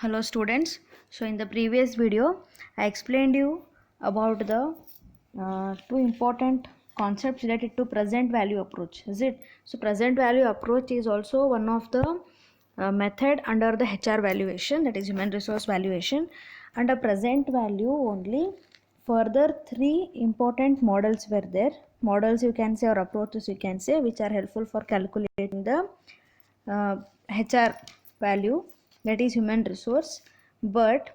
Hello students. So in the previous video I explained you about the two important concepts related to present value approach. Is it? So present value approach is also one of the method under the HR valuation, that is human resource valuation. Under present value only further three important models were there. Models you can say, or approaches you can say, which are helpful for calculating the HR value, that is human resource. But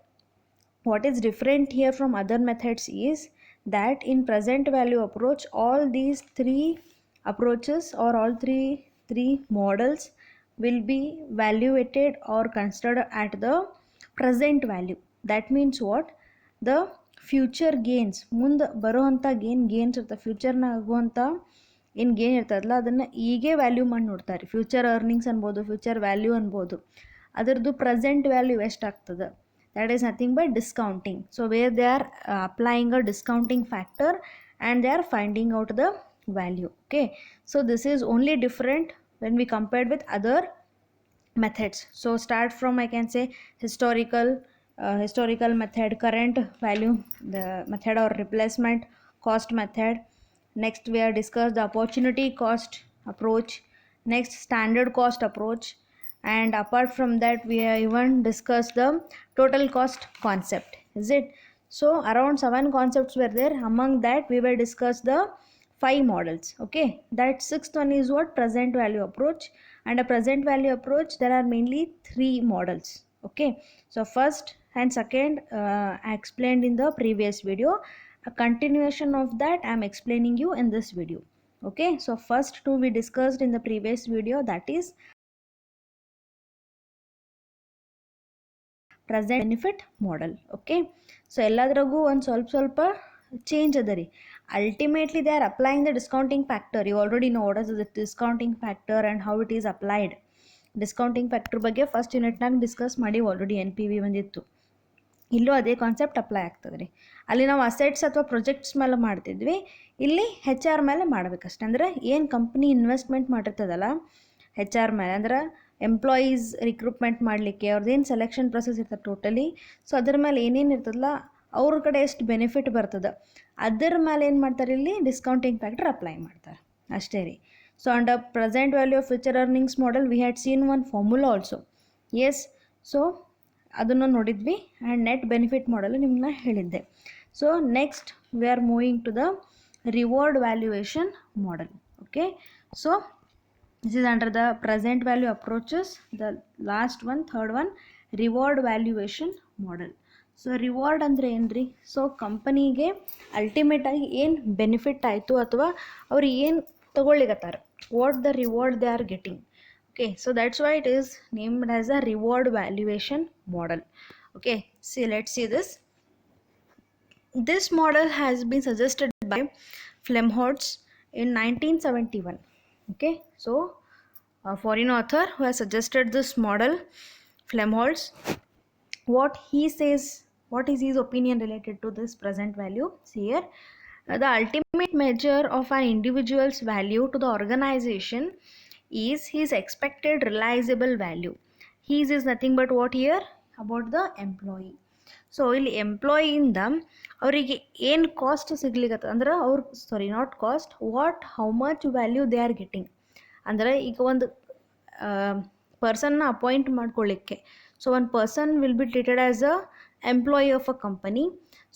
what is different here from other methods is that in present value approach all these three approaches or all three models will be evaluated or considered at the present value. That means what? The future gains, ಮುಂದೆ ಬರೋವಂಥ gains ಇರ್ತವೆ, ಫ್ಯೂಚರ್ನಾಗ ಆಗುವಂಥ ಏನು gain ಇರ್ತದಲ್ಲ ಅದನ್ನು ಈಗೇ value ಮಾಡಿ ನೋಡ್ತಾರೆ. Future earnings ಅನ್ಬೋದು, future value ಅನ್ಬೋದು. ಅದರದ್ದು ಪ್ರೆಸೆಂಟ್ ವ್ಯಾಲ್ಯೂ ಎಷ್ಟಾಗ್ತದೆ, that is nothing but discounting. So where they are applying a discounting factor and they are finding out the value. Okay, so this is only different when we compared with other methods. So start from, I can say, historical method, current value the method or replacement cost method. Next we have discussed the opportunity cost approach. Next standard cost approach. And apart from that we have even discussed the total cost concept. Is it? So around 7 concepts were there. Among that we will discuss the 5 models. Okay, that sixth one is what? Present value approach. And a present value approach there are mainly 3 models. Okay, so first and second I explained in the previous video. A continuation of that I am explaining you in this video. Okay, so first two we discussed in the previous video, that is present benefit model. Okay, so ಎಲ್ಲದ್ರಾಗೂ ಒಂದು ಸ್ವಲ್ಪ change ಅದ ರೀ. Ultimately they are applying the discounting factor. You already know what is the discounting factor and how it is applied. Discounting factor ಬಗ್ಗೆ first ಯೂನಿಟ್ನಾಗ discuss ಮಾಡಿ already NPV ಬಂದಿತ್ತು. ಇಲ್ಲೂ ಅದೇ ಕಾನ್ಸೆಪ್ಟ್ ಅಪ್ಲೈ ಆಗ್ತದೆ ರೀ. ಅಲ್ಲಿ ನಾವು ಅಸೆಟ್ಸ್ ಅಥವಾ ಪ್ರೊಜೆಕ್ಟ್ಸ್ ಮೇಲೆ ಮಾಡ್ತಿದ್ವಿ, ಇಲ್ಲಿ HR ಮೇಲೆ ಮಾಡ್ಬೇಕಷ್ಟೆ. ಅಂದ್ರೆ ಏನು ಕಂಪ್ನಿ ಇನ್ವೆಸ್ಟ್ಮೆಂಟ್ ಮಾಡಿರ್ತದಲ್ಲ HR ಮೇಲೆ, ಅಂದ್ರೆ ಎಂಪ್ಲಾಯೀಸ್ ರಿಕ್ರೂಟ್ಮೆಂಟ್ ಮಾಡಲಿಕ್ಕೆ ಅವ್ರದ್ದೇನು ಸೆಲೆಕ್ಷನ್ ಪ್ರೊಸೆಸ್ ಇರ್ತದೆ ಟೋಟಲಿ, ಸೊ ಅದ್ರ ಮೇಲೆ ಏನೇನು ಇರ್ತದಲ್ಲ ಅವ್ರ ಕಡೆ ಎಷ್ಟು ಬೆನಿಫಿಟ್ ಬರ್ತದೆ ಅದ್ರ ಮೇಲೆ ಏನು ಮಾಡ್ತಾರೆ, ಇಲ್ಲಿ ಡಿಸ್ಕೌಂಟಿಂಗ್ ಫ್ಯಾಕ್ಟರ್ ಅಪ್ಲೈ ಮಾಡ್ತಾರೆ ಅಷ್ಟೇ ರೀ. So under present value of future earnings model we had seen one formula also. Yes, so ಅದನ್ನು ನೋಡಿದ್ವಿ. ಆ್ಯಂಡ್ ನೆಟ್ ಬೆನಿಫಿಟ್ ಮಾಡೆಲ್ ನಿಮ್ಮನ್ನ ಹೇಳಿದ್ದೆ. So next we are moving to the reward valuation model. Okay, so this is under the present value approaches. The last one, third one, reward valuation model. So reward ಅಂದರೆ ಏನು ರೀ? So ಕಂಪನಿಗೆ ಅಲ್ಟಿಮೇಟಾಗಿ ಏನು benefit ಆಯಿತು ಅಥವಾ ಅವ್ರು ಏನು ತೊಗೊಳ್ಳಿಕತ್ತಾರೆ, what the reward they are getting. Okay, so that's why it is named as a reward valuation model. Okay, see let's see this. This model has been suggested by Flemholtz in 1971. Okay, so a foreign author who has suggested this model, Flemholtz. What he says, what is his opinion related to this present value? See here, the ultimate measure of an individual's value to the organization is his expected realizable value. His is nothing but what here? About the employee. So ಇಲ್ಲಿ ಎಂಪ್ಲಾಯಿಯಿಂದ ಅವರಿಗೆ ಏನು cost ಸಿಗ್ಲಿಕ್ಕೆ ಅಂದ್ರೆ ಅವ್ರು not cost, what how much value they are getting. ಅಂದರೆ ಈಗ ಒಂದು ಪರ್ಸನ್ನ ಅಪಾಯಿಂಟ್ ಮಾಡ್ಕೊಳ್ಳಿಕ್ಕೆ, ಸೊ ಒಂದು person will be treated as a employee of a company.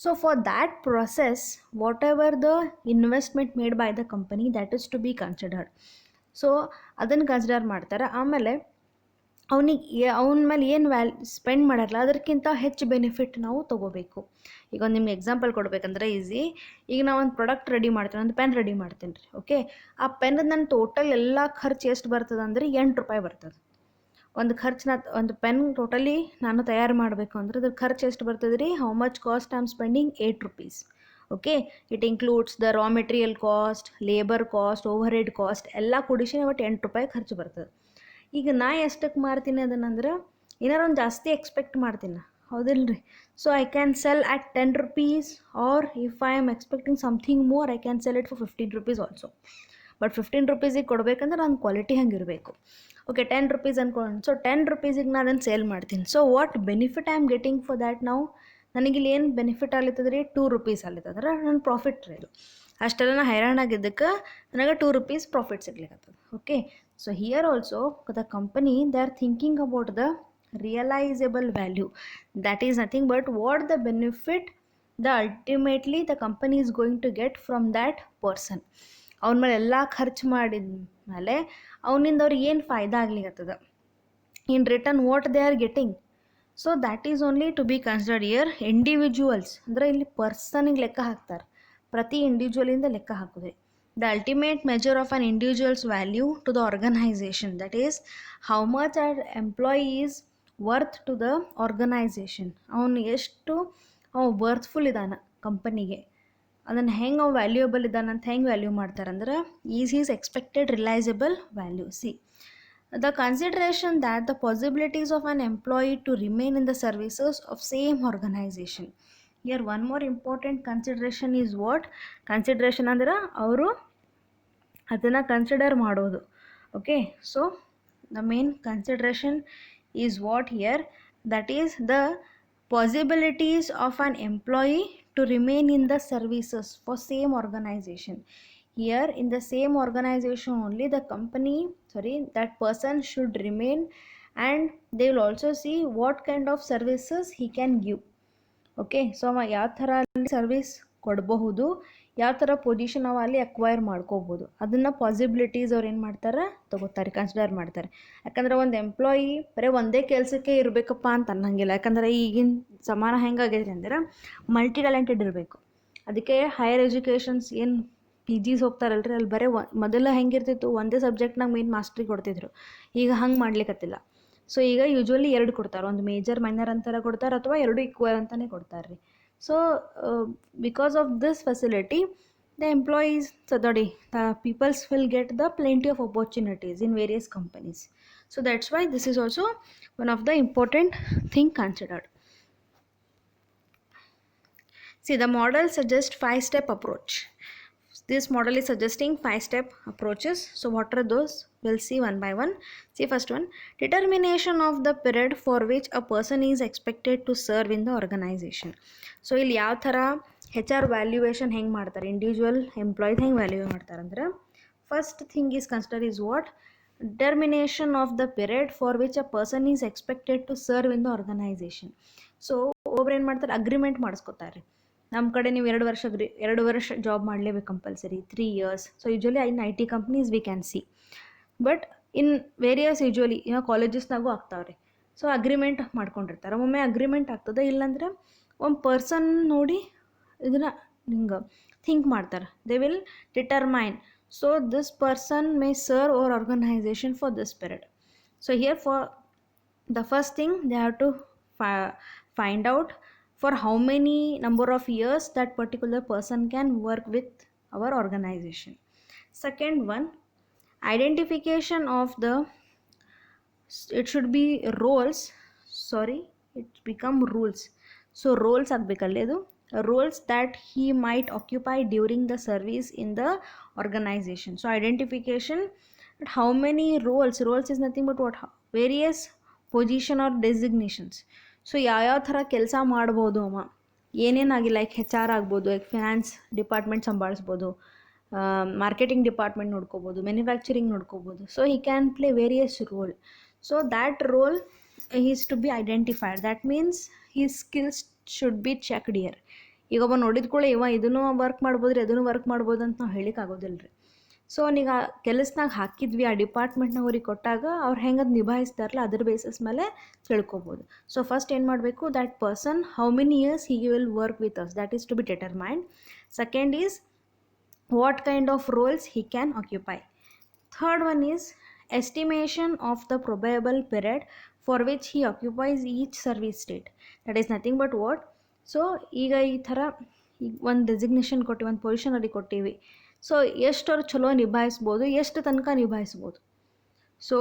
So for that process whatever the investment made by the company that is to be considered. So ಅದನ್ನು consider ಮಾಡ್ತಾರೆ. ಆಮೇಲೆ ಅವನ ಮೇಲೆ ಏನು spend ಮಾಡಿರಲ್ಲ ಅದಕ್ಕಿಂತ ಹೆಚ್ಚು ಬೆನಿಫಿಟ್ ನಾವು ತೊಗೋಬೇಕು. ಈಗ ಒಂದು ನಿಮ್ಗೆ ಎಕ್ಸಾಂಪಲ್ ಕೊಡಬೇಕಂದ್ರೆ ಈಸಿ. ಈಗ ನಾವು ಒಂದು ಪ್ರಾಡಕ್ಟ್ ರೆಡಿ ಮಾಡ್ತೀನಿ, ಒಂದು ಪೆನ್ ರೆಡಿ ಮಾಡ್ತೀನಿ ರೀ. ಓಕೆ, ಆ ಪೆನ್ ನನ್ನ ಟೋಟಲ್ ಎಲ್ಲ ಖರ್ಚು ಎಷ್ಟು ಬರ್ತದೆ ಅಂದರೆ ₹8 ಬರ್ತದೆ. ಒಂದು ಪೆನ್ ಟೋಟಲಿ ನಾನು ತಯಾರು ಮಾಡಬೇಕು ಅಂದ್ರೆ ಅದ್ರ ಖರ್ಚು ಎಷ್ಟು ಬರ್ತದೆ ರೀ? How much cost I am spending? ₹8. Okay, it includes the raw material cost, labour cost, over head cost ಎಲ್ಲ ಕೂಡಿಸಿ ಒಟ್ಟು ₹8 ಖರ್ಚು ಬರ್ತದೆ. ಈಗ ನಾ ಎಷ್ಟಕ್ಕೆ ಮಾರ್ತೀನಿ ಅದನ್ನಂದ್ರೆ ಏನಾರು ಒಂದು ಜಾಸ್ತಿ ಎಕ್ಸ್ಪೆಕ್ಟ್ ಮಾಡ್ತೀನಿ, ಹೌದಿಲ್ಲ ರೀ? So I can sell at ₹10, or if I am expecting something more I can sell it for ₹15 also. But 15 ರುಪೀಸಿಗೆ ಕೊಡಬೇಕಂದ್ರೆ ನನ್ನ ಕ್ವಾಲಿಟಿ ಹಂಗೆ ಇರಬೇಕು. ಓಕೆ 10 ರುಪೀಸ್ ಅನ್ಕೊಳ್ಳೋಣ. ಸೊ 10 ರುಪೀಸಿಗೆ ನಾನು ಅದನ್ನು ಸೇಲ್ ಮಾಡ್ತೀನಿ. So what benefit I am getting for that ನಾವು? ನನಗಿಲ್ಲಿ ಏನು ಬೆನಿಫಿಟ್ ಆಗ್ಲಿತ್ತದ ರೀ? 2 ರುಪೀಸ್ ಆಗ್ಲಿತ್ತಂದ್ರೆ ನನ್ನ ಪ್ರಾಫಿಟ್ ರೀ ಇದು. ಅಷ್ಟೆಲ್ಲ ಹೈರಾಣಾಗಿದ್ದಕ್ಕೆ ನನಗೆ 2 ರುಪೀಸ್ ಪ್ರಾಫಿಟ್ ಸಿಗ್ಲಿಕ್ಕತ್ತದ. Okay, so here also the company they are thinking about the realizable value, that is nothing but what the benefit the ultimately the company is going to get from that person. ಅವನ ಮೇಲೆ ಎಲ್ಲ ಖರ್ಚು ಮಾಡಿದ ಮೇಲೆ ಅವನಿಂದ ಅವ್ರಿಗೆ ಏನು ಫಾಯ್ದಾ ಆಗ್ಲಿಕ್ಕತ್ತದ, in return what they are getting. So that is only to be considered here. Individuals ಅಂದರೆ ಇಲ್ಲಿ ಪರ್ಸನಿಗೆ ಲೆಕ್ಕ ಹಾಕ್ತಾರೆ, ಪ್ರತಿ ಇಂಡಿವಿಜುವಲಿಂದ ಲೆಕ್ಕ ಹಾಕೋದು. The ultimate measure of an individual's value to the organization, that is how much an employee is worth to the organization. ಅವನು ಎಷ್ಟು worthful ಇದ್ದಾನೆ ಕಂಪನಿಗೆ, ಅದನ್ನು ಹೆಂಗೆ ಅವು ವ್ಯಾಲ್ಯೂಯಬಲ್ ಇದ್ದಾನೆ ಅಂತ ಹೆಂಗೆ ವ್ಯಾಲ್ಯೂ ಮಾಡ್ತಾರಂದ್ರೆ is his expected realisable value. See the consideration that the possibilities of an employee to remain in the services of same organization. Here one more important consideration is what? Consideration ಅಂದ್ರೆ ಅವರು ಅದನ್ನು consider ಮಾಡೋದು. Okay, so the main consideration is what here? That is the possibilities of an employee to remain in the services for same organisation. Here in the same organization only the company, that person should remain, and they will also see what kind of services he can give. Okay, so ಅವ ಯಾವ ಥರ ಅಲ್ಲಿ service ಕೊಡಬಹುದು, ಯಾವ ಥರ position ಅವ ಅಲ್ಲಿ acquire ಮಾಡ್ಕೋಬೋದು, ಅದನ್ನು ಪಾಸಿಬಿಲಿಟೀಸ್ ಅವ್ರು ಏನು ಮಾಡ್ತಾರೆ ತಗೋತಾರೆ, ಕನ್ಸಿಡರ್ ಮಾಡ್ತಾರೆ. ಯಾಕಂದ್ರೆ ಒಂದು ಎಂಪ್ಲಾಯಿ ಬರೀ ಒಂದೇ ಕೆಲಸಕ್ಕೆ ಇರಬೇಕಪ್ಪ ಅಂತ ಅನ್ನಂಗಿಲ್ಲ. ಯಾಕಂದ್ರೆ ಈಗಿನ ಸಮಾನ ಹೆಂಗಾಗೈತೆ ಅಂದ್ರೆ ಮಲ್ಟಿ ಟ್ಯಾಲೆಂಟೆಡ್ ಇರಬೇಕು. ಅದಕ್ಕೆ ಹೈಯರ್ ಎಜುಕೇಷನ್ಸ್ ಏನು PGs ಹೋಗ್ತಾರಲ್ರಿ, ಅಲ್ಲಿ ಬರೀ ಮೊದಲು ಹೆಂಗಿರ್ತಿತ್ತು, ಒಂದೇ ಸಬ್ಜೆಕ್ಟ್ನಾಗ ಮೇನ್ ಮಾಸ್ಟ್ರಿ ಕೊಡ್ತಿದ್ರು. ಈಗ ಹಂಗೆ ಮಾಡ್ಲಿಕ್ಕತ್ತಿಲ್ಲ. ಸೊ ಈಗ ಯೂಶ್ವಲಿ 2 ಕೊಡ್ತಾರೆ, ಒಂದು ಮೇಜರ್ ಮೈನರ್ ಅಂತಾರೆ ಕೊಡ್ತಾರೆ, ಅಥವಾ 2 ಈಕ್ವಲ್ ಅಂತಲೇ ಕೊಡ್ತಾರೆ ರೀ. So because of this facility the employees the peoples will get the plenty of opportunities in various companies. So that's why this is also one of the important thing considered. See, the model suggests 5-step approach. This model is suggesting 5-step approaches. So what are those? We'll see one by one. See, first one, determination of the period for which a person is expected to serve in the organization. So ಇಲ್ಲಿ ಯಾವ ಥರ HR valuation ಹೆಂಗೆ ಮಾಡ್ತಾರೆ, individual employees ಹೆಂಗೆ value ಮಾಡ್ತಾರೆ ಅಂದ್ರೆ, first thing is consider is what? Determination of the period for which a person is expected to serve in the organisation. So ಒಬ್ರು ಏನು ಮಾಡ್ತಾರೆ, ಅಗ್ರಿಮೆಂಟ್ ಮಾಡಿಸ್ಕೊತಾರೆ. ನಮ್ಮ ಕಡೆ ನೀವು 2 ವರ್ಷ ಜಾಬ್ ಮಾಡಲೇಬೇಕು compulsory, 3 years. So usually in IT companies we can see, but in various usually ಕಾಲೇಜಸ್ನಾಗೂ ಆಗ್ತಾವ್ರಿ. ಸೊ ಅಗ್ರಿಮೆಂಟ್ ಮಾಡ್ಕೊಂಡಿರ್ತಾರೆ. ಒಮ್ಮೆ ಅಗ್ರಿಮೆಂಟ್ ಆಗ್ತದೆ, ಇಲ್ಲಾಂದ್ರೆ ಒಂದು ಪರ್ಸನ್ ನೋಡಿ ಇದನ್ನು ಹಿಂಗೆ ಥಿಂಕ್ ಮಾಡ್ತಾರೆ. They will determine, so this person may serve our organisation for this period. So here for the first thing they have to find out for how many number of years that particular person can work with our organization. Second one, identification of the, it should be roles, it become rules. So roles agbekalledu, roles that he might occupy during the service in the organization. So identification, how many roles is nothing but what? Various position or designations. So ಯಾವ್ಯಾವ ಥರ ಕೆಲಸ ಮಾಡ್ಬೋದು ಅವ, ಏನೇನಾಗಿ like HR ಆಗ್ಬೋದು, like finance department ಸಂಭಾಳಿಸ್ಬೋದು, marketing department ನೋಡ್ಕೋಬೋದು, manufacturing ನೋಡ್ಕೋಬೋದು. So he can play various role. So that role is to be identified. That means his skills should be checked here. ಈಗ ಒಬ್ಬ ನೋಡಿದ ಕೂಡ ಇವ ಇದನ್ನು ವರ್ಕ್ ಮಾಡ್ಬೋದ್ರಿ, ಅದನ್ನು ವರ್ಕ್ ಮಾಡ್ಬೋದು ಅಂತ ನಾವು ಹೇಳಿಕ್ಕೆ ಆಗೋದಿಲ್ಲ ರೀ. ಸೊ ಅವನಿಗೆ ಆ ಕೆಲಸನಾಗ ಹಾಕಿದ್ವಿ, ಆ ಡಿಪಾರ್ಟ್ಮೆಂಟ್ನಾಗ ಅವ್ರಿಗೆ ಕೊಟ್ಟಾಗ ಅವ್ರು ಹೆಂಗೆ ಅದು ನಿಭಾಯಿಸ್ತಾರಲ್ಲ ಅದ್ರ ಬೇಸಿಸ್ ಮೇಲೆ ತಿಳ್ಕೊಬೋದು. ಸೊ ಫಸ್ಟ್ ಏನು ಮಾಡಬೇಕು, that person how many years he will work with us, that is to be determined. Second is what kind of roles he can occupy. Third one is estimation of the probable period for which he occupies each service state. That is nothing but what? So ಈಗ ಈ ಥರ ಒಂದು designation ಕೊಟ್ಟಿವಿ, ಒಂದು position ಅವ್ರಿಗೆ ಕೊಟ್ಟಿವಿ. So ಎಷ್ಟು ಅವ್ರು ಚಲೋ ನಿಭಾಯಿಸ್ಬೋದು, ಎಷ್ಟು ತನಕ ನಿಭಾಯಿಸ್ಬೋದು. So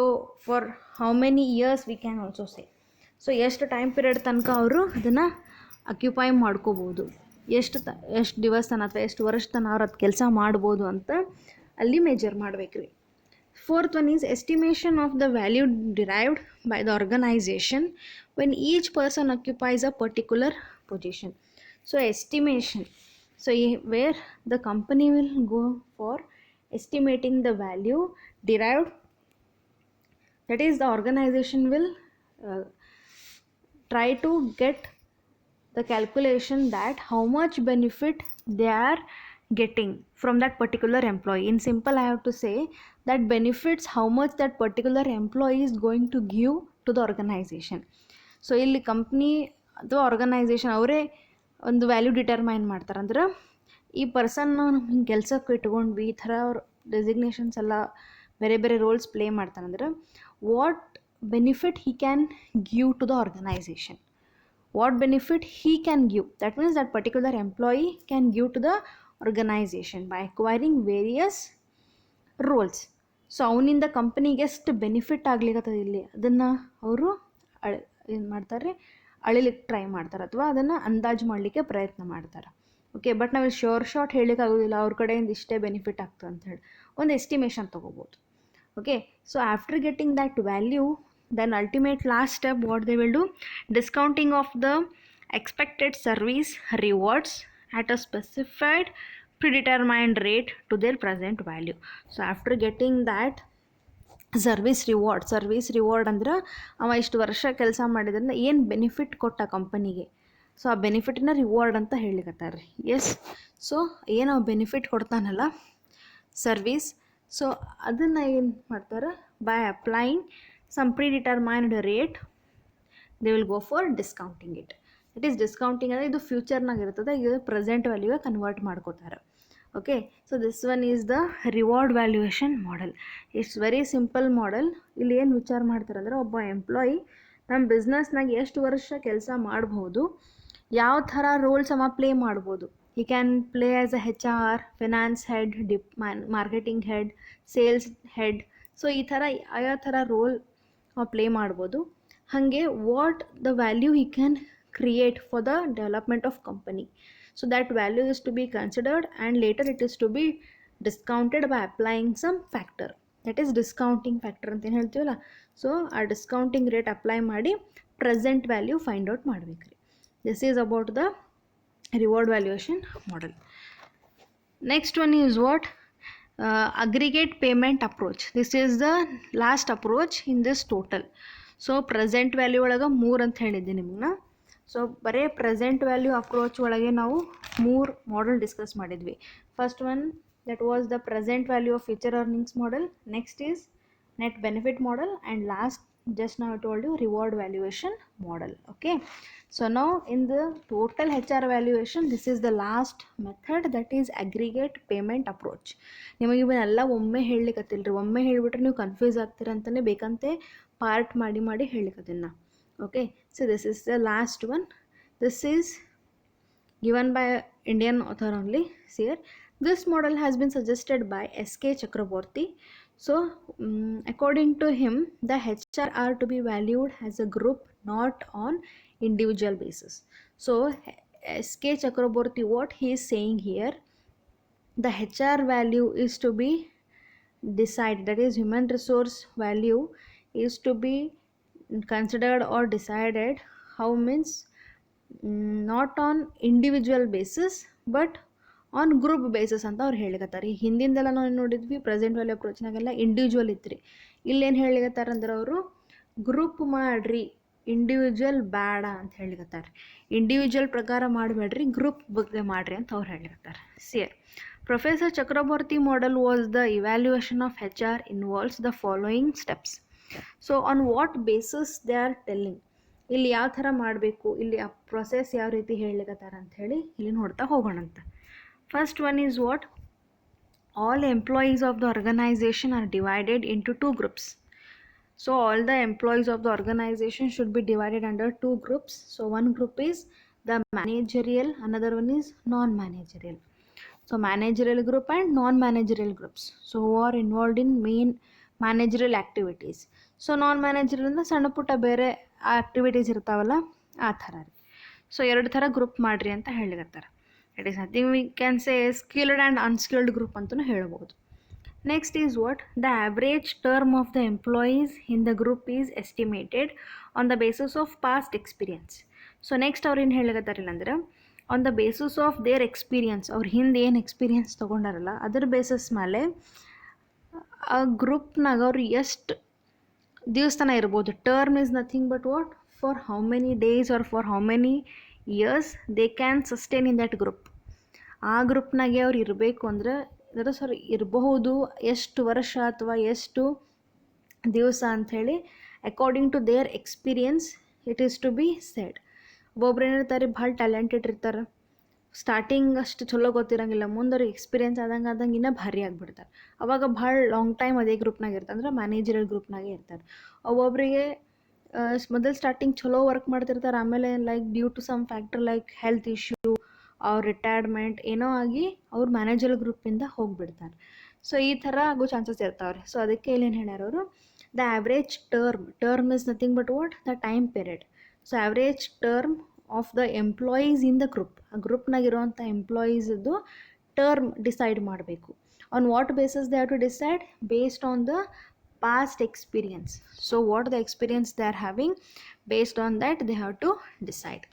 for how many years we can also say. So ಎಷ್ಟು ಟೈಮ್ ಪೀರಿಯಡ್ ತನಕ ಅವರು ಅದನ್ನು ಅಕ್ಯುಪೈ ಮಾಡ್ಕೋಬೋದು, ಎಷ್ಟು ದಿವಸ ತನಕ ಅಥವಾ ಎಷ್ಟು ವರ್ಷ ತನಕ ಅವ್ರು ಅದು ಕೆಲಸ ಮಾಡ್ಬೋದು ಅಂತ ಅಲ್ಲಿ ಮೆಜರ್ ಮಾಡ್ಬೇಕ್ರಿ. Fourth one is estimation of the value derived by the organization when each person occupies a particular position. So estimation, so where the company will go for estimating the value derived, that is the organization will try to get the calculation that how much benefit they are getting from that particular employee. In simple, I have to say that benefits how much that particular employee is going to give to the organization. So ಇಲ್ಲಿ company ಅಥವಾ organisation ಅವರೇ ಒಂದು value determine ಮಾಡ್ತಾರೆ. ಅಂದ್ರೆ ಈ ಪರ್ಸನ್ನ ಹಿಂಗೆ ಕೆಲಸಕ್ಕೆ ಇಟ್ಕೊಂಡ್ವಿ, ಈ ಥರ ಅವ್ರ ಡೆಸಿಗ್ನೇಷನ್ಸ್ ಎಲ್ಲ ಬೇರೆ ಬೇರೆ ರೋಲ್ಸ್ ಪ್ಲೇ ಮಾಡ್ತಾರಂದ್ರೆ what benefit he can give to the organisation, what benefit he can give. That means that particular employee can give to the organization by acquiring various roles. So ಅವನಿಂದ ಕಂಪನಿಗೆ ಎಷ್ಟು benefit ಆಗ್ಲಿಕ್ಕತ್ತದ ಇಲ್ಲಿ ಅದನ್ನು ಅವರು ಏನು ಮಾಡ್ತಾರೆ, ಅಳಿಲಿಕ್ಕೆ try ಮಾಡ್ತಾರೆ ಅಥವಾ ಅದನ್ನು ಅಂದಾಜು ಮಾಡಲಿಕ್ಕೆ ಪ್ರಯತ್ನ ಮಾಡ್ತಾರೆ. ಓಕೆ, ಬಟ್ ನಾವು ಶಾರ್ಟ್ ಹೇಳಲಿಕ್ಕೆ ಆಗೋದಿಲ್ಲ ಅವ್ರ ಕಡೆಯಿಂದ ಇಷ್ಟೇ ಬೆನಿಫಿಟ್ ಆಗ್ತದೆ ಅಂತ ಹೇಳಿ, ಒಂದು ಎಸ್ಟಿಮೇಷನ್ ತೊಗೋಬೋದು. Okay, so after getting that value, then ultimate last step what they will do, discounting of the expected service rewards at a specified predetermined rate to their present value. So after getting that service reward ಅಂದ್ರೆ ಅವ ಇಷ್ಟು ವರ್ಷ ಕೆಲಸ ಮಾಡಿದ್ರಿಂದ ಏನು benefit ಕೊಟ್ಟ ಕಂಪನಿಗೆ, so ಆ ಬೆನಿಫಿಟನ್ನ ರಿವಾರ್ಡ್ ಅಂತ ಹೇಳಿಕತ್ತಾರೆ. ಎಸ್, ಸೊ ಏನು ಅವ ಬೆನಿಫಿಟ್ ಕೊಡ್ತಾನಲ್ಲ ಸರ್ವಿಸ್, ಸೊ ಅದನ್ನು ಏನು ಮಾಡ್ತಾರೆ, by applying some predetermined rate they will go for discounting it. It is discounting ಅಂದರೆ ಇದು ಫ್ಯೂಚರ್ನಾಗ ಇರ್ತದೆ, ಇದು ಪ್ರೆಸೆಂಟ್ ವ್ಯಾಲ್ಯೂಗೆ ಕನ್ವರ್ಟ್ ಮಾಡ್ಕೋತಾರೆ. Okay, so this one is the reward valuation model. It's very simple model. ಇಲ್ಲಿ ಏನು ವಿಚಾರ ಮಾಡ್ತಾರೆ ಅಂದರೆ, ಒಬ್ಬ ಎಂಪ್ಲಾಯಿ ನಮ್ಮ ಬಿಸ್ನೆಸ್ನಾಗ ಎಷ್ಟು ವರ್ಷ ಕೆಲಸ ಮಾಡ್ಬೋದು, ಯಾವ ಥರ ರೋಲ್ಸ್ ಅವ ಪ್ಲೇ ಮಾಡ್ಬೋದು. He can play as a HR, finance head, marketing head, sales head. So ಈ ಥರ ಯಾವ ಥರ ರೋಲ್ ಪ್ಲೇ ಮಾಡ್ಬೋದು. ಹಾಗೆ what the value he can create for the development of company. So that value is to be considered and later it is to be discounted by applying some factor, that is discounting factor ಅಂತ ಏನು ಹೇಳ್ತೀವಲ್ಲ. So ಆ discounting rate apply ಮಾಡಿ present value find out ಮಾಡ್ಬೇಕು ರೀ. This is about the reward valuation model. Next one is what, aggregate payment approach. This is the last approach in this total. So present value ಒಳಗೆ 3 ಅಂತ ಹೇಳಿದ್ದೆ ನಿಮ್ಗೆ. So ಬರೀ present value approach ಒಳಗೆ ನಾವು 3 model discuss ಮಾಡಿದ್ವಿ. First one that was the present value of future earnings model, next is net benefit model, and last just now I told you reward valuation model. Okay, so now in the total HR valuation, this is the last method, that is aggregate payment approach. ನಿಮಗೆ ಇವನ್ನೆಲ್ಲ ಒಮ್ಮೆ ಹೇಳಲಿಕ್ಕತ್ತಿಲ್ಲ ರೀ, ಒಮ್ಮೆ ಹೇಳಿಬಿಟ್ರೆ ನೀವು confuse ಆಗ್ತೀರ ಅಂತಲೇ ಬೇಕಂತೆ part ಮಾಡಿ ಹೇಳಲಿಕ್ಕತ್ತೀನಿ ನಾ. Okay, so this is the last one. This is given by Indian author only here. This model has been suggested by S.K. Chakraborty. So according to him, the HR are to be valued as a group, not on individual basis. So S.K. Chakraborty, what he is saying here, the HR value is to be decided, that is human resource value is to be considered or decided, how means not on individual basis but on group basis ಅಂತ ಅವ್ರು ಹೇಳಿಕತ್ತಾರೆ. ಈ ಹಿಂದಿಂದೆಲ್ಲ ನಾವು ನೋಡಿದ್ವಿ present value ಅಪ್ರೋಚ್ನಾಗೆಲ್ಲ individual ಇತ್ತು. ಇಲ್ಲೇನು ಹೇಳಿಕತ್ತಾರೆ ಅಂದ್ರೆ ಅವರು group ಮಾಡಿರಿ, ಇಂಡಿವಿಜುವಲ್ ಬೇಡ ಅಂತ ಹೇಳಿಕತ್ತಾರೆ. ಇಂಡಿವಿಜುವಲ್ ಪ್ರಕಾರ ಮಾಡಬೇಡ್ರಿ, ಗ್ರೂಪ್ ಬಗ್ಗೆ ಮಾಡಿರಿ ಅಂತ ಅವ್ರು ಹೇಳಿಕತ್ತಾರೆ. ಸಿಯರ್ Professor Chakraborty model was the evaluation of HR involves the following steps. So on what basis they are telling, ಇಲ್ಲಿ ಯಾವ ಥರ ಮಾಡಬೇಕು, ಇಲ್ಲಿ ಆ ಪ್ರೊಸೆಸ್ ಯಾವ ರೀತಿ ಹೇಳಿಕತ್ತಾರೆ ಅಂಥೇಳಿ ಇಲ್ಲಿ ನೋಡ್ತಾ ಹೋಗೋಣಂತ. First one is what, all employees of the organization are divided into 2 groups. So all the employees of the organization should be divided under 2 groups. So one group is the managerial, another one is non-managerial. So managerial group and non-managerial groups, so who are involved in main managerial activities. So non-managerial ಅಂದ್ರೆ ಸಣ್ಣ ಪುಟ್ಟ ಬೇರೆ activities ಇರ್ತಾವಲ್ಲ ಆ ಥರ ರೀ. So 2 ಥರ group ಮಾಡಿರಿ ಅಂತ ಹೇಳಿಕತ್ತಾರೆ. It is nothing we can say skilled and unskilled group ಅಂತಲೂ ಹೇಳ್ಬೋದು. Next is what? The average term of the employees in the group is estimated on the basis of past experience. So next ಅವ್ರು ಏನು ಹೇಳಕತ್ತಾರಿಲ್ಲ ಅಂದ್ರೆ on the basis of their experience, ಅವ್ರು ಹಿಂದೆ ಏನು experience ತೊಗೊಂಡಾರಲ್ಲ ಅದ್ರ basis ಮೇಲೆ ಆ ಗ್ರೂಪ್ನಾಗ ಅವ್ರು ಎಷ್ಟು ದಿವಸ ತನಕ ಇರ್ಬೋದು. Term is nothing but what? For how many days are for how many years they can sustain in that group. ಆ ಗ್ರೂಪ್ನಾಗೆ ಅವ್ರು ಇರಬೇಕು ಅಂದ್ರೆ ಇರಬಹುದು ಎಷ್ಟು ವರ್ಷ ಅಥವಾ ಎಷ್ಟು ದಿವಸ ಅಂಥೇಳಿ according to their experience it is to be said. ಒಬ್ಬೊಬ್ರು ಏನಿರ್ತಾರೆ ಭಾಳ ಟ್ಯಾಲೆಂಟೆಡ್ ಇರ್ತಾರೆ, ಸ್ಟಾರ್ಟಿಂಗ್ ಅಷ್ಟು ಚಲೋ ಗೊತ್ತಿರೋಂಗಿಲ್ಲ, ಮುಂದೆ ಅವ್ರಿಗೆ ಎಕ್ಸ್ಪೀರಿಯನ್ಸ್ ಆದಂಗೆ ಇನ್ನೂ ಭಾರಿ ಆಗಿಬಿಡ್ತಾರೆ. ಅವಾಗ ಭಾಳ ಲಾಂಗ್ ಟೈಮ್ ಅದೇ ಗ್ರೂಪ್ನಾಗ ಇರ್ತಾರೆ, ಅಂದ್ರೆ ಮ್ಯಾನೇಜರಲ್ ಗ್ರೂಪ್ನಾಗೆ ಇರ್ತಾರೆ. ಒಬ್ಬೊಬ್ಬರಿಗೆ ಮೊದಲು ಸ್ಟಾರ್ಟಿಂಗ್ ಚಲೋ ವರ್ಕ್ ಮಾಡ್ತಿರ್ತಾರೆ, ಆಮೇಲೆ like due to some factor like health issue ಅವ್ರ ರಿಟೈರ್ಮೆಂಟ್ ಏನೋ ಆಗಿ ಅವ್ರು ಮ್ಯಾನೇಜರ್ ಗ್ರೂಪಿಂದ ಹೋಗಿಬಿಡ್ತಾರೆ. ಸೊ ಈ ಥರ ಆಗೋ ಚಾನ್ಸಸ್ ಇರ್ತಾವ್ರಿ. ಸೊ ಅದಕ್ಕೆ ಇಲ್ಲೇನು ಹೇಳ್ಯಾರ ಅವರು, the average term is nothing but what? The time period. So average term of the employees in the group, ಆ ಗ್ರೂಪ್ನಾಗಿರುವಂಥ ಎಂಪ್ಲಾಯೀಸದ್ದು ಟರ್ಮ್ ಡಿಸೈಡ್ ಮಾಡಬೇಕು. On what basis they have to decide? Based on the past experience. So what the experience they are having, based on that they have to decide.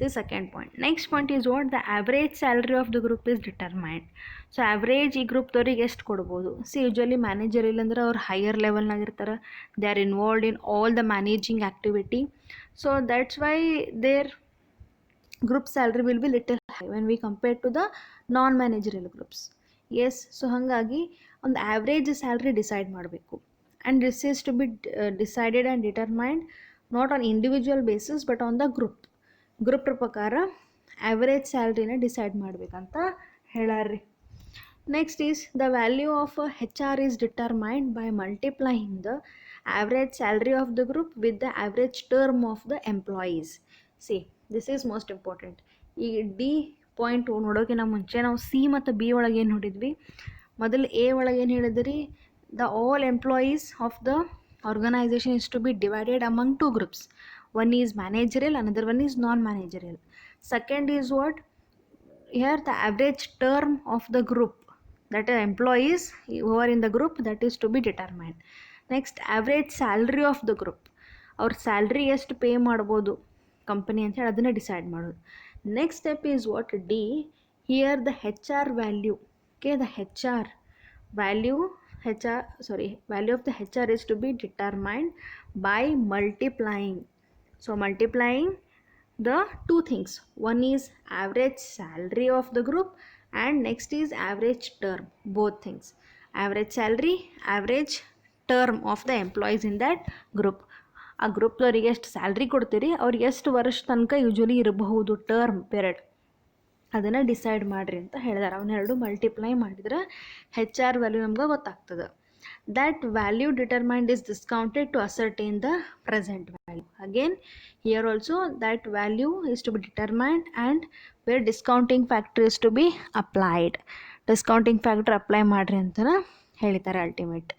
The second point. Next point is what? The average salary of the group is determined. So average ಈ ಗ್ರೂಪ್ದವ್ರಿಗೆ ಎಷ್ಟು ಕೊಡ್ಬೋದು? C usually manager ಇಲ್ಲಂದ್ರೆ ಅವ್ರು higher ಲೆವೆಲ್ನಾಗ ಇರ್ತಾರೆ, they are involved in all the managing activity. So that's why their group salary will be little high when we compare to the non-managerial groups. Yes, so ಹಾಗಾಗಿ ಒಂದು average salary decide ಮಾಡಬೇಕು. And this is to be decided and determined not on individual basis but on the group ಪ್ರಕಾರ average ಸ್ಯಾಲ್ರಿನ decide ಮಾಡಬೇಕಂತ ಹೇಳಾರ್ರಿ. Next is the value of H R is determined by multiplying the average salary of the group with the average term of the employees. See this is most important. ಈ D point ನೋಡೋಕ್ಕಿಂತ ಮುಂಚೆ ನಾವು C ಮತ್ತು B ಒಳಗೆ ಏನು ನೋಡಿದ್ವಿ? ಮೊದಲು A ಒಳಗೆ ಏನು ಹೇಳಿದ್ರಿ? The all employees of the organisation is to be divided among two groups. One is managerial, another one is non-managerial. Second is what? Here the average term of the group, that are employees who are in the group, that is to be determined. Next, average salary of the group, ಅವ್ರ salary ಎಷ್ಟು pay ಮಾಡ್ಬೋದು company ಅಂತ ಹೇಳಿ ಅದನ್ನು decide ಮಾಡೋದು. Next step is what? D. Here the H R value. Okay, the H R value value of the HR is to be determined by multiplying. So multiplying the two things. One is average salary of the group and next is average term. Both things. Average salary, average term of the employees in that group. ಆ ಗ್ರೂಪ್ದವ್ರಿಗೆ ಎಷ್ಟು salary ಕೊಡ್ತೀರಿ, ಅವ್ರಿಗೆ ಎಷ್ಟು ವರ್ಷ ತನಕ usually ಇರಬಹುದು term period, ಅದನ್ನು decide ಮಾಡಿರಿ ಅಂತ ಹೇಳಿದಾರೆ. ಅವನ್ನೆರಡು ಮಲ್ಟಿಪ್ಲೈ ಮಾಡಿದ್ರೆ ಹೆಚ್ ಆರ್ ವ್ಯಾಲ್ಯೂ ನಮ್ಗೆ ಗೊತ್ತಾಗ್ತದೆ. That value determined is discounted to ascertain the present value. Again here also that value is to be determined and where discounting factor is to be applied. Discounting factor apply ಮಾಡಿರಿ ಅಂತ ಹೇಳಿದ್ದಾರೆ ultimate.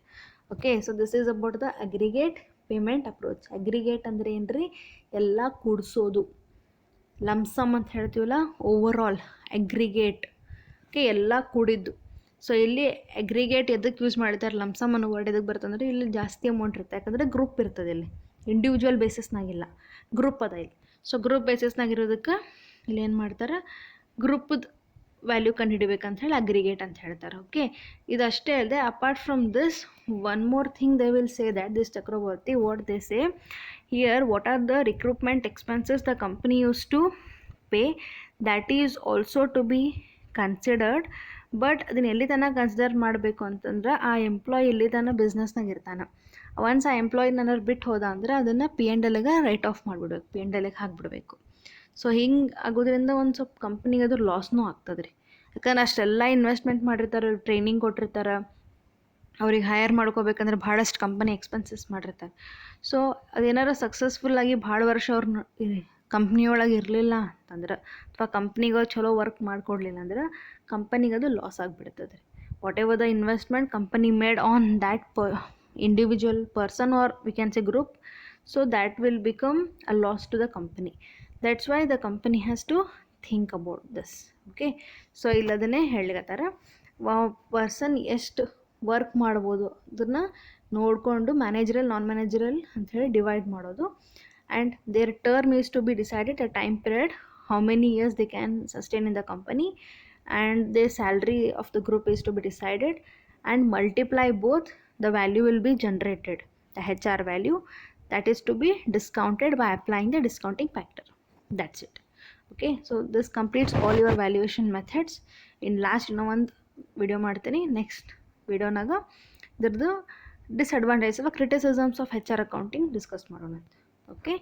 Okay, so this is about the aggregate payment approach. Aggregate ಅಂದರೆ ಏನು ರೀ? ಎಲ್ಲ ಕೂಡಿಸೋದು. Lump sum ಅಂತ ಹೇಳ್ತೀವಲ್ಲ, overall aggregate. Okay, ಎಲ್ಲ ಕೂಡಿದ್ದು. ಸೊ ಇಲ್ಲಿ ಅಗ್ರಿಗೇಟ್ ಎದಕ್ಕೆ ಯೂಸ್ ಮಾಡ್ತಾರೆ? ಲಮ್ಸಮ್ ಅನ್ನೋ ವರ್ಡ್ ಎದಕ್ಕೆ ಬರ್ತಂದ್ರೆ ಇಲ್ಲಿ ಜಾಸ್ತಿ ಅಮೌಂಟ್ ಇರುತ್ತೆ, ಯಾಕಂದರೆ ಗ್ರೂಪ್ ಇರ್ತದೆ. ಇಲ್ಲಿ ಇಂಡಿವಿಜುವಲ್ ಬೇಸಿಸ್ನಾಗಿಲ್ಲ, ಗ್ರೂಪ್ ಅದ ಇಲ್ಲಿ. ಸೊ ಗ್ರೂಪ್ ಬೇಸಿಸ್ನಾಗಿರೋದಕ್ಕೆ ಇಲ್ಲಿ ಏನು ಮಾಡ್ತಾರೆ? ಗ್ರೂಪದ ವ್ಯಾಲ್ಯೂ ಕಂಡು ಹಿಡಿಬೇಕಂತ ಹೇಳಿ ಅಗ್ರಿಗೇಟ್ ಅಂತ ಹೇಳ್ತಾರೆ. ಓಕೆ, ಇದಷ್ಟೇ ಅಲ್ಲದೆ apart from this one more thing they will say that this Chakravarti what they say here, what are the recruitment expenses the company use to pay, that is also to be considered. But ಅದನ್ನ ಎಲ್ಲಿ ತನಕ consider ಮಾಡಬೇಕು ಅಂತಂದ್ರೆ ಆ employee ಇಲ್ಲಿ ತನಕ ಬಿಸ್ನೆಸ್ನಾಗ ಇರ್ತಾನೆ. Once ಆ ಎಂಪ್ಲಾಯ್ ನನಗೆ ಬಿಟ್ಟು ಹೋದ ಅಂದ್ರೆ ಅದನ್ನು P&Lಗೆ ರೈಟ್ ಆಫ್ ಮಾಡಿಬಿಡ್ಬೇಕು, P&Lಗೆ ಹಾಕಿಬಿಡ್ಬೇಕು. ಸೊ ಹಿಂಗೆ ಆಗೋದ್ರಿಂದ ಒಂದು ಸ್ವಲ್ಪ ಕಂಪ್ನಿಗೆ ಅದು ಲಾಸ್ನೂ ಆಗ್ತದೆ ರೀ. ಯಾಕಂದ್ರೆ ಅಷ್ಟೆಲ್ಲ ಇನ್ವೆಸ್ಟ್ಮೆಂಟ್ ಮಾಡಿರ್ತಾರೆ, ಟ್ರೈನಿಂಗ್ ಕೊಟ್ಟಿರ್ತಾರೆ, ಅವ್ರಿಗೆ ಹೈಯರ್ ಮಾಡ್ಕೋಬೇಕಂದ್ರೆ ಭಾಳಷ್ಟು ಕಂಪನಿ ಎಕ್ಸ್ಪೆನ್ಸಸ್ ಮಾಡಿರ್ತಾರೆ. ಸೊ ಅದೇನಾರು ಸಕ್ಸಸ್ಫುಲ್ಲಾಗಿ ಭಾಳ ವರ್ಷ ಅವ್ರನ್ನ ಕಂಪ್ನಿಯೊಳಗೆ ಇರಲಿಲ್ಲ ಅಂತಂದ್ರೆ, ಅಥವಾ ಕಂಪ್ನಿಗೆ ಚಲೋ ವರ್ಕ್ ಮಾಡಿಕೊಡ್ಲಿಲ್ಲ ಅಂದ್ರೆ ಕಂಪನಿಗೆ ಅದು ಲಾಸ್ ಆಗಿಬಿಡ್ತದೆ ರೀ. Whatever the investment company made on that individual person or we can say group, so that will become a loss to the company. That's why the company has to think about this. Okay, so ಇಲ್ಲದನ್ನೇ ಹೇಳಿಗತ್ತಾರ person ಎಷ್ಟು work ಮಾಡ್ಬೋದು. ಅದನ್ನು ನೋಡಿಕೊಂಡು managerial non managerial ಅಂಥೇಳಿ divide ಮಾಡೋದು. And their term is to be decided a time period, how many years they can sustain in the company, and their salary of the group is to be decided, and multiply both, the value will be generated, the HR value, that is to be discounted by applying the discounting factor. That's it. Okay, so this completes all your valuation methods. In last ಒಂದು video ಮಾಡ್ತೀನಿ, next ವಿಡಿಯೋನಾಗ ಇದ್ರದ್ದು disadvantage ಅಥವಾ criticisms of HR accounting discuss ಮಾಡೋಣ. Okay.